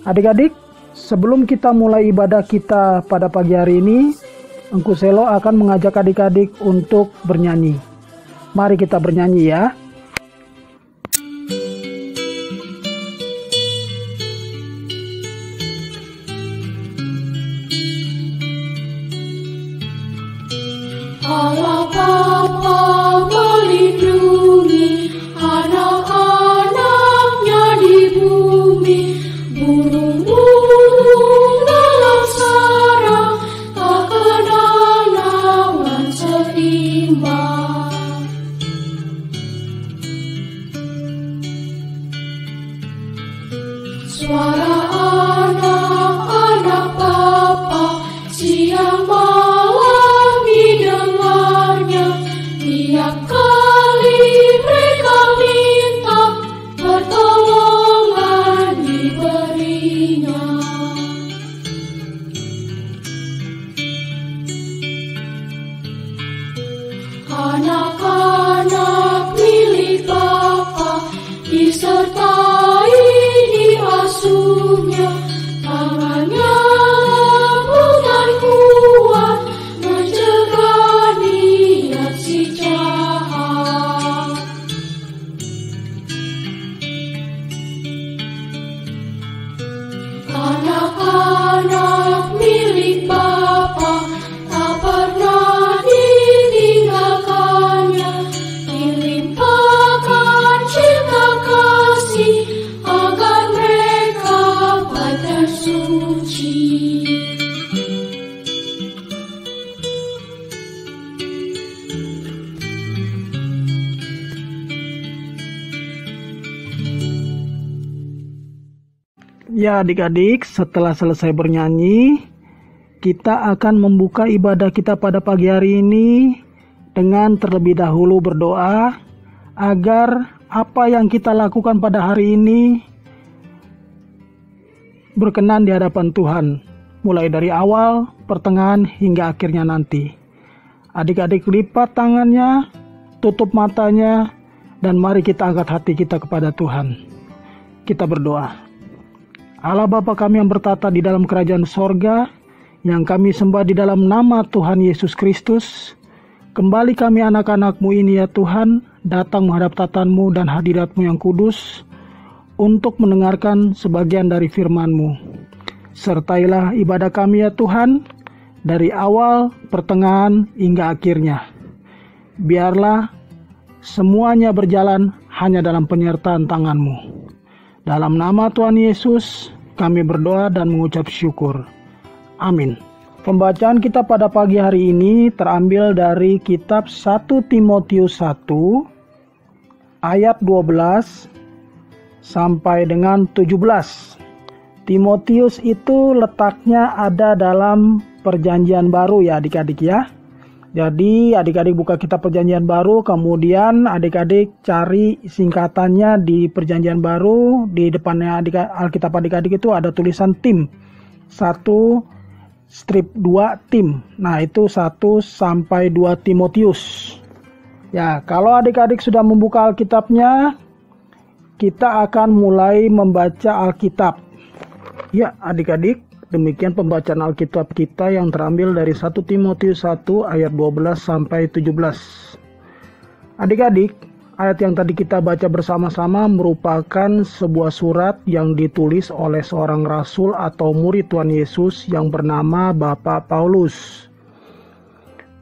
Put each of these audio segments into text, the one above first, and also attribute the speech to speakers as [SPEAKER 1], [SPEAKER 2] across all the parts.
[SPEAKER 1] Adik-adik, sebelum kita mulai ibadah kita pada pagi hari ini, Engku Selo akan mengajak adik-adik untuk bernyanyi. Mari kita bernyanyi ya.
[SPEAKER 2] Allah Bapa melindungi anak-anaknya di bumi, burung-burung dalam sarang tak kenal lawan seimbang. Suara anak-anak Bapa siang malam didengarnya, tiap kali mereka minta pertolongan diberinya. Anak-anak milik Bapa disertai diasuhnya, tangannya lembut dan kuat mencegah niat si jahat. Anak-anak milik Bapa tak pernah ditinggalkannya, dilimpahkan cinta kasih agar mereka baik dan suci.
[SPEAKER 1] Ya adik-adik, setelah selesai bernyanyi, kita akan membuka ibadah kita pada pagi hari ini dengan terlebih dahulu berdoa agar apa yang kita lakukan pada hari ini berkenan di hadapan Tuhan, mulai dari awal, pertengahan, hingga akhirnya nanti. Adik-adik lipat tangannya, tutup matanya, dan mari kita angkat hati kita kepada Tuhan. Kita berdoa. Allah Bapa kami yang bertata di dalam kerajaan sorga, yang kami sembah di dalam nama Tuhan Yesus Kristus, kembali kami anak-anak-Mu ini ya Tuhan, datang menghadap tatan-Mu dan hadirat-Mu yang kudus, untuk mendengarkan sebagian dari firman-Mu. Sertailah ibadah kami ya Tuhan, dari awal, pertengahan, hingga akhirnya. Biarlah semuanya berjalan hanya dalam penyertaan tangan-Mu. Dalam nama Tuhan Yesus, kami berdoa dan mengucap syukur. Amin. Pembacaan kita pada pagi hari ini terambil dari kitab 1 Timotius 1, ayat 12 sampai dengan 17. Timotius itu letaknya ada dalam perjanjian baru ya adik-adik ya. Jadi adik-adik buka kitab perjanjian baru, kemudian adik-adik cari singkatannya di perjanjian baru, di depannya Alkitab adik-adik itu ada tulisan tim. 1-2 tim. Nah itu 1 sampai 2 Timotius. Ya, kalau adik-adik sudah membuka Alkitabnya, kita akan mulai membaca Alkitab. Ya adik-adik, demikian pembacaan Alkitab kita yang terambil dari 1 Timotius 1 ayat 12 sampai 17. Adik-adik, ayat yang tadi kita baca bersama-sama merupakan sebuah surat yang ditulis oleh seorang rasul atau murid Tuhan Yesus yang bernama Bapak Paulus.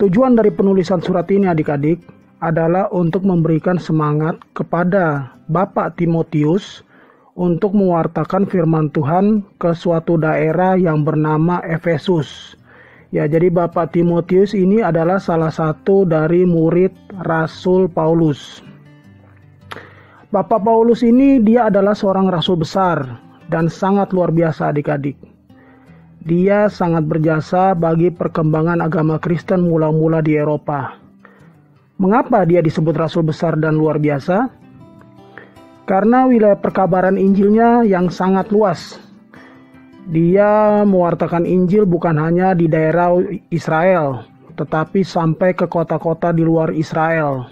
[SPEAKER 1] Tujuan dari penulisan surat ini adik-adik adalah untuk memberikan semangat kepada Bapak Timotius untuk mewartakan firman Tuhan ke suatu daerah yang bernama Efesus. Ya, jadi Bapak Timotius ini adalah salah satu dari murid Rasul Paulus. Bapak Paulus ini dia adalah seorang rasul besar dan sangat luar biasa adik-adik. Dia sangat berjasa bagi perkembangan agama Kristen mula-mula di Eropa. Mengapa dia disebut rasul besar dan luar biasa? Karena wilayah perkabaran Injilnya yang sangat luas. Dia mewartakan Injil bukan hanya di daerah Israel, tetapi sampai ke kota-kota di luar Israel.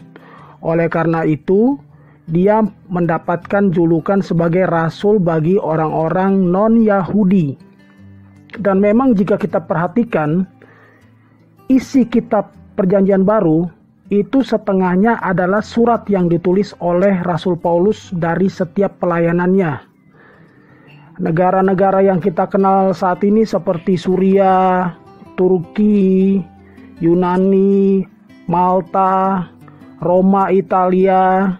[SPEAKER 1] Oleh karena itu, dia mendapatkan julukan sebagai rasul bagi orang-orang non-Yahudi. Dan memang jika kita perhatikan, isi kitab Perjanjian Baru itu setengahnya adalah surat yang ditulis oleh Rasul Paulus dari setiap pelayanannya. Negara-negara yang kita kenal saat ini seperti Suriah, Turki, Yunani, Malta, Roma, Italia,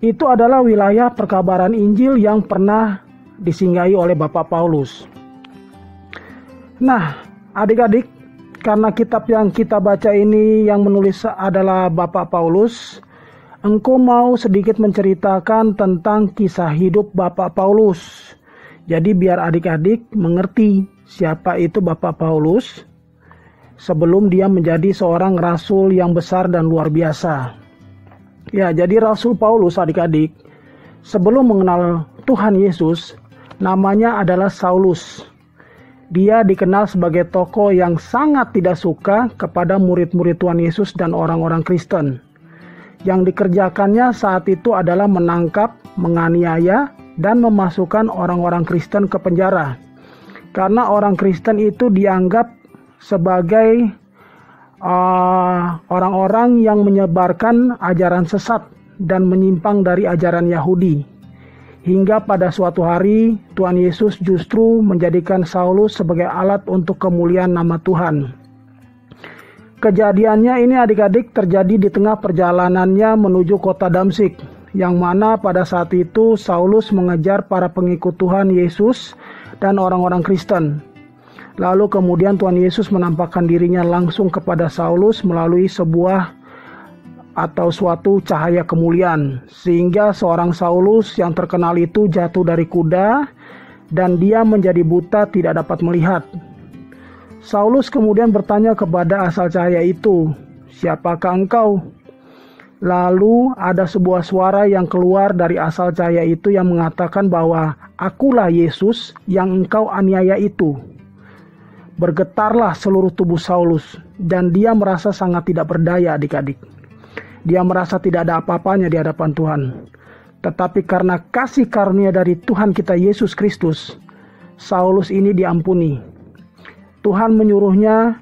[SPEAKER 1] itu adalah wilayah perkabaran Injil yang pernah disinggahi oleh Bapak Paulus. Nah, adik-adik, karena kitab yang kita baca ini yang menulis adalah Bapak Paulus, engkau mau sedikit menceritakan tentang kisah hidup Bapak Paulus. Jadi biar adik-adik mengerti siapa itu Bapak Paulus sebelum dia menjadi seorang rasul yang besar dan luar biasa. Ya, jadi Rasul Paulus adik-adik sebelum mengenal Tuhan Yesus namanya adalah Saulus. Dia dikenal sebagai tokoh yang sangat tidak suka kepada murid-murid Tuhan Yesus dan orang-orang Kristen. Yang dikerjakannya saat itu adalah menangkap, menganiaya, dan memasukkan orang-orang Kristen ke penjara. Karena orang Kristen itu dianggap sebagai orang-orang yang menyebarkan ajaran sesat dan menyimpang dari ajaran Yahudi. Hingga pada suatu hari Tuhan Yesus justru menjadikan Saulus sebagai alat untuk kemuliaan nama Tuhan. Kejadiannya ini adik-adik terjadi di tengah perjalanannya menuju kota Damsyik, yang mana pada saat itu Saulus mengejar para pengikut Tuhan Yesus dan orang-orang Kristen. Lalu kemudian Tuhan Yesus menampakkan dirinya langsung kepada Saulus melalui sebuah atau suatu cahaya kemuliaan, sehingga seorang Saulus yang terkenal itu jatuh dari kuda dan dia menjadi buta, tidak dapat melihat. Saulus kemudian bertanya kepada asal cahaya itu, "Siapakah engkau?" Lalu ada sebuah suara yang keluar dari asal cahaya itu yang mengatakan bahwa akulah Yesus yang engkau aniaya itu. Bergetarlah seluruh tubuh Saulus dan dia merasa sangat tidak berdaya adik-adik. Dia merasa tidak ada apa-apanya di hadapan Tuhan. Tetapi karena kasih karunia dari Tuhan kita Yesus Kristus, Saulus ini diampuni. Tuhan menyuruhnya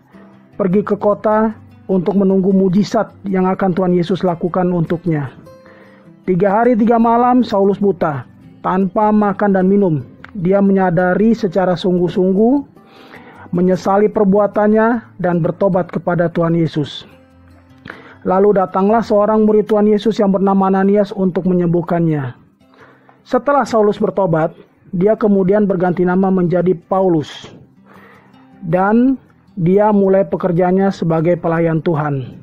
[SPEAKER 1] pergi ke kota untuk menunggu mujizat yang akan Tuhan Yesus lakukan untuknya. 3 hari 3 malam Saulus buta, tanpa makan dan minum. Dia menyadari secara sungguh-sungguh, menyesali perbuatannya dan bertobat kepada Tuhan Yesus. Lalu datanglah seorang murid Tuhan Yesus yang bernama Ananias untuk menyembuhkannya. Setelah Saulus bertobat, dia kemudian berganti nama menjadi Paulus. Dan dia mulai pekerjaannya sebagai pelayan Tuhan.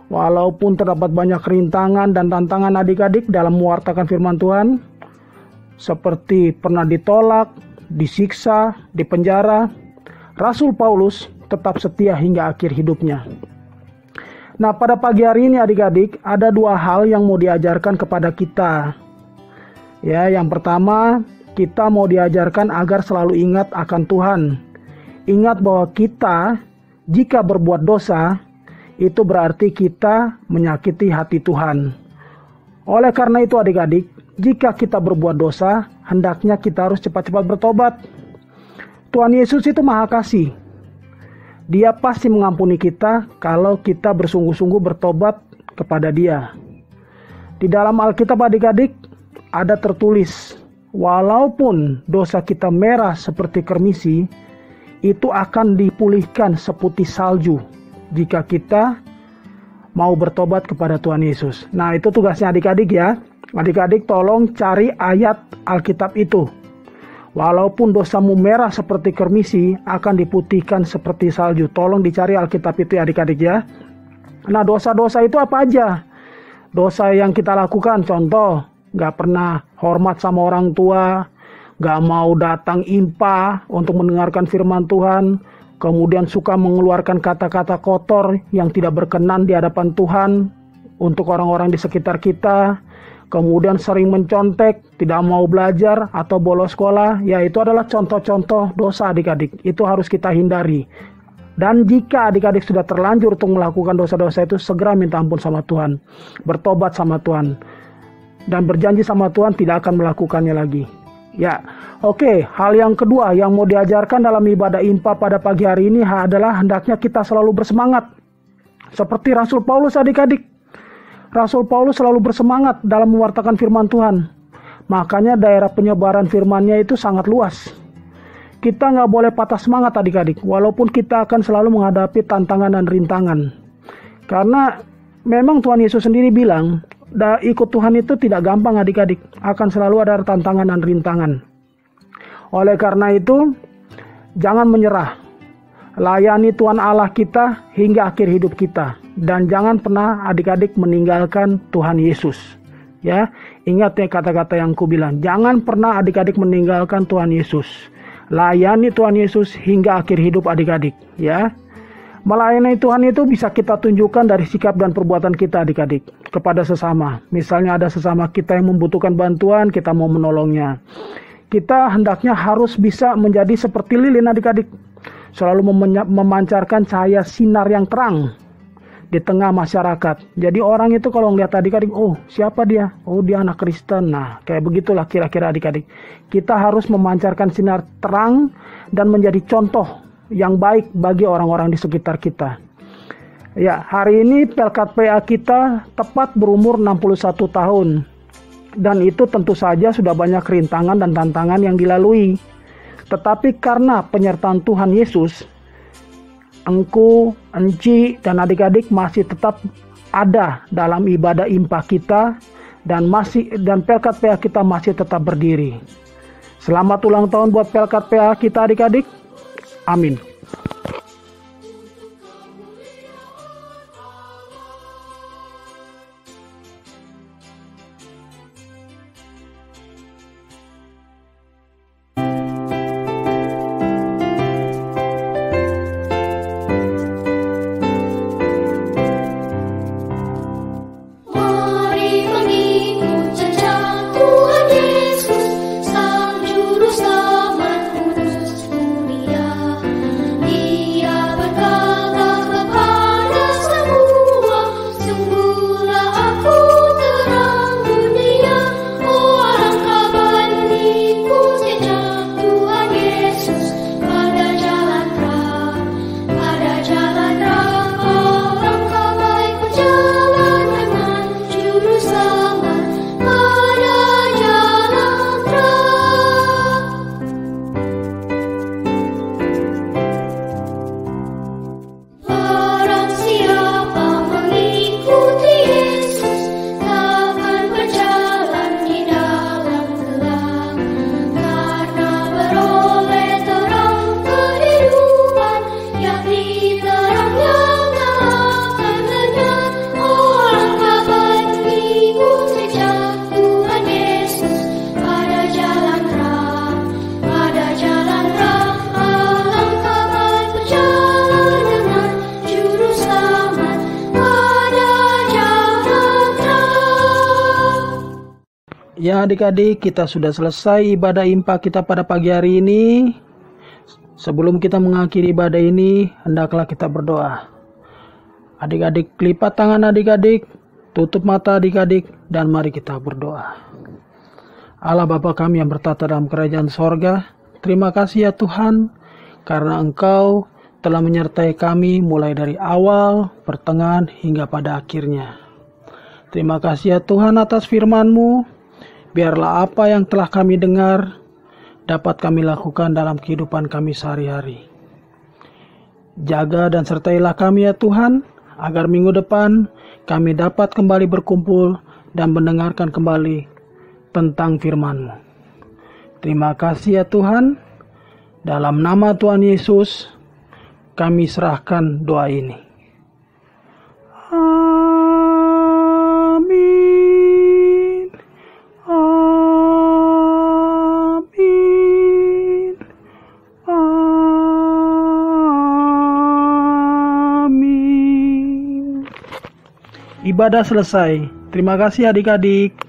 [SPEAKER 1] Walaupun terdapat banyak rintangan dan tantangan adik-adik dalam mewartakan firman Tuhan, seperti pernah ditolak, disiksa, dipenjara, Rasul Paulus tetap setia hingga akhir hidupnya. Nah, pada pagi hari ini adik-adik, ada 2 hal yang mau diajarkan kepada kita. Ya, yang pertama, kita mau diajarkan agar selalu ingat akan Tuhan. Ingat bahwa kita, jika berbuat dosa, itu berarti kita menyakiti hati Tuhan. Oleh karena itu adik-adik, jika kita berbuat dosa, hendaknya kita harus cepat-cepat bertobat. Tuhan Yesus itu Maha Kasih. Dia pasti mengampuni kita kalau kita bersungguh-sungguh bertobat kepada Dia. Di dalam Alkitab adik-adik ada tertulis, walaupun dosa kita merah seperti kermisi, itu akan dipulihkan seputih salju jika kita mau bertobat kepada Tuhan Yesus. Nah, itu tugasnya adik-adik ya. Adik-adik tolong cari ayat Alkitab itu. Walaupun dosamu merah seperti kermisi, akan diputihkan seperti salju. Tolong dicari Alkitab itu ya adik-adik ya. Nah, dosa-dosa itu apa aja? Dosa yang kita lakukan, contoh, gak pernah hormat sama orang tua, gak mau datang impa untuk mendengarkan firman Tuhan, kemudian suka mengeluarkan kata-kata kotor yang tidak berkenan di hadapan Tuhan untuk orang-orang di sekitar kita, kemudian sering mencontek, tidak mau belajar atau bolos sekolah. Ya, itu adalah contoh-contoh dosa adik-adik. Itu harus kita hindari. Dan jika adik-adik sudah terlanjur untuk melakukan dosa-dosa itu, segera minta ampun sama Tuhan, bertobat sama Tuhan. dan berjanji sama Tuhan tidak akan melakukannya lagi. Ya, oke. Hal yang kedua yang mau diajarkan dalam ibadah impa pada pagi hari ini adalah hendaknya kita selalu bersemangat. Seperti Rasul Paulus adik-adik. Rasul Paulus selalu bersemangat dalam mewartakan firman Tuhan. Makanya daerah penyebaran firman-Nya itu sangat luas. Kita nggak boleh patah semangat adik-adik, walaupun kita akan selalu menghadapi tantangan dan rintangan. Karena memang Tuhan Yesus sendiri bilang, ikut Tuhan itu tidak gampang adik-adik, akan selalu ada tantangan dan rintangan. Oleh karena itu, jangan menyerah. Layani Tuhan Allah kita hingga akhir hidup kita. Dan jangan pernah adik-adik meninggalkan Tuhan Yesus. Ya, ingat ya kata-kata yang ku bilang, jangan pernah adik-adik meninggalkan Tuhan Yesus. Layani Tuhan Yesus hingga akhir hidup adik-adik, ya. Melayani Tuhan itu bisa kita tunjukkan dari sikap dan perbuatan kita adik-adik kepada sesama. Misalnya ada sesama kita yang membutuhkan bantuan, kita mau menolongnya. Kita hendaknya harus bisa menjadi seperti lilin adik-adik. Selalu memancarkan cahaya sinar yang terang di tengah masyarakat. Jadi orang itu kalau ngeliat adik-adik, oh siapa dia? Oh dia anak Kristen. Nah kayak begitulah kira-kira adik-adik. Kita harus memancarkan sinar terang dan menjadi contoh yang baik bagi orang-orang di sekitar kita. Ya, hari ini Pelkat PA kita tepat berumur 61 tahun. Dan itu tentu saja sudah banyak rintangan dan tantangan yang dilalui. Tetapi karena penyertaan Tuhan Yesus, engku, enci, dan adik-adik masih tetap ada dalam ibadah impa kita dan Pelkat PA kita masih tetap berdiri. Selamat ulang tahun buat Pelkat PA kita adik-adik. Amin.
[SPEAKER 2] Mari mengikut jejak Tuhan Yesus, Sang Juru Selamat kudus dunia. Dia berkata kepada semua, sungguhlah aku terang dunia. Oh alangkah baiknya jejak Tuhan Yesus pada jalan terang, pada jalan terang. Alangkah baik berjalan dengan Juru Selamat pada jalan terang. Barang siapa mengikuti Yesus takkan berjalan di dalam gelap, karena beroleh terang kehidupan, yakni terang yang akan lenyap. Oh alangkah baik mengikut jejak Tuhan Yesus pada jalan terang, pada jalan terang. Alangkah baik berjalan dengan Juru Selamat pada jalan terang.
[SPEAKER 1] Ya adik-adik, kita sudah selesai ibadah impa kita pada pagi hari ini. Sebelum kita mengakhiri ibadah ini, hendaklah kita berdoa. Adik-adik, lipat tangan adik-adik, tutup mata adik-adik, dan mari kita berdoa. Allah Bapa kami yang bertata dalam kerajaan sorga, terima kasih ya Tuhan, karena Engkau telah menyertai kami mulai dari awal, pertengahan, hingga pada akhirnya. Terima kasih ya Tuhan atas firman-Mu. Biarlah apa yang telah kami dengar dapat kami lakukan dalam kehidupan kami sehari-hari. Jaga dan sertailah kami ya Tuhan, agar minggu depan kami dapat kembali berkumpul dan mendengarkan kembali tentang firman-Mu. Terima kasih ya Tuhan. Dalam nama Tuhan Yesus, kami serahkan doa ini. Amin. Amin. Amin. Ibadah selesai. Terima kasih adik-adik.